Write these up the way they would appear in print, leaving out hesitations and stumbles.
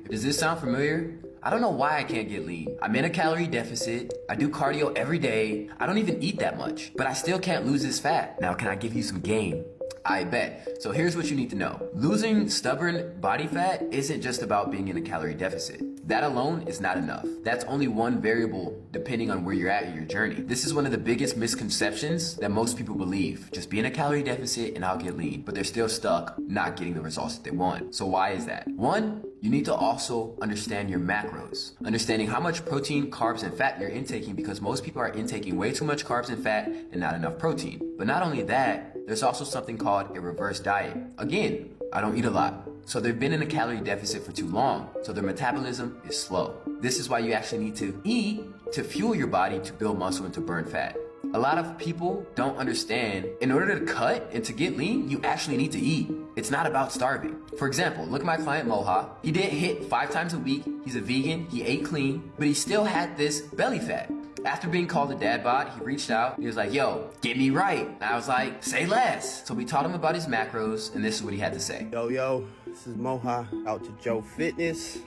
Does this sound familiar? I don't know why I can't get lean. I'm in a calorie deficit. I do cardio every day. I don't even eat that much, but I still can't lose this fat. Now, can I give you some game? I bet. So here's what you need to know. Losing stubborn body fat isn't just about being in a calorie deficit. That alone is not enough. That's only one variable depending on where you're at in your journey. This is one of the biggest misconceptions that most people believe. Just be in a calorie deficit and I'll get lean, but they're still stuck not getting the results that they want. So why is that? One, you need to also understand your macros. Understanding how much protein, carbs, and fat you're intaking, because most people are intaking way too much carbs and fat and not enough protein. But not only that, there's also something called a reverse diet. Again, I don't eat a lot, so they've been in a calorie deficit for too long, so their metabolism is slow. This is why you actually need to eat to fuel your body to build muscle and to burn fat. A lot of people don't understand, in order to cut and to get lean, you actually need to eat. It's not about starving. For example, look at my client Moha. He did hit 5 times a week. He's a vegan, he ate clean, but he still had this belly fat. After being called a dad bod, he reached out. He was like, yo, get me right. And I was like, say less. So we taught him about his macros, and this is what he had to say. Yo, this is Moha, out to Joe Fitness.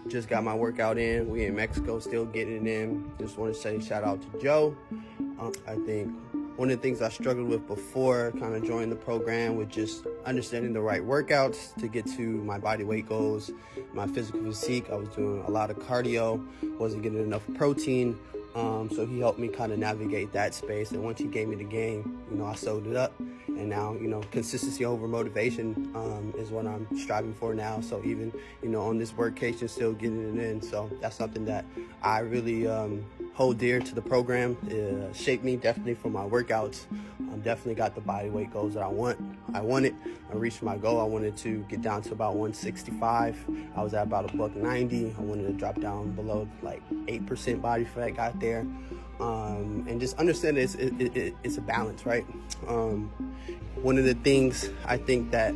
Just got my workout in. We in Mexico, still getting it in. Just want to say shout out to Joe. I think one of the things I struggled with before kind of joining the program was just understanding the right workouts to get to my body weight goals, my physical physique. I was doing a lot of cardio, wasn't getting enough protein. So he helped me kind of navigate that space. And once he gave me the game, I soaked it up. And now, consistency over motivation is what I'm striving for now. So even, on this workcation, still getting it in. So that's something that I really hold dear to the program. It shaped me definitely for my workouts. Definitely got the body weight goals that I want. I reached my goal. I wanted to get down to about 165. I was at about $190. I wanted to drop down below like 8% body fat, got there. And just understand it's a balance, right? One of the things I think that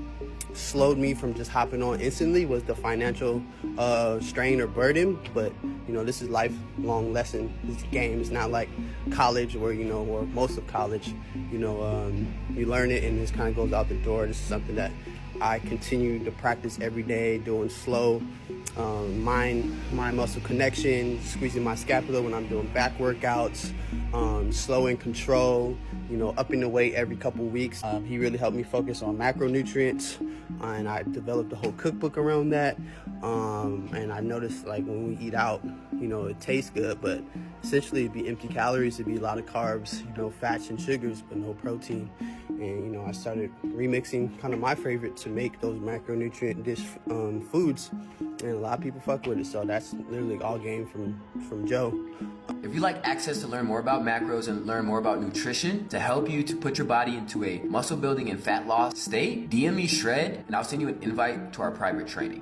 slowed me from just hopping on instantly was the financial strain or burden. But this is lifelong lesson. This game is not like college where or most of college, you learn it and this kind of goes out the door. This is something that I continue to practice every day, doing slow mind muscle connection, squeezing my scapula when I'm doing back workouts, slow and control, upping the weight every couple weeks. He really helped me focus on macronutrients, and I developed a whole cookbook around that. And I noticed like when we eat out, it tastes good, but essentially it'd be empty calories, it'd be a lot of carbs, fats and sugars, but no protein. And I started remixing kind of my favorite to make those macronutrient dish foods, and a lot of people fuck with it. So that's literally all game from Joe. If you'd like access to learn more about macros and learn more about nutrition to help you to put your body into a muscle building and fat loss state, DM me Shred, and I'll send you an invite to our private training.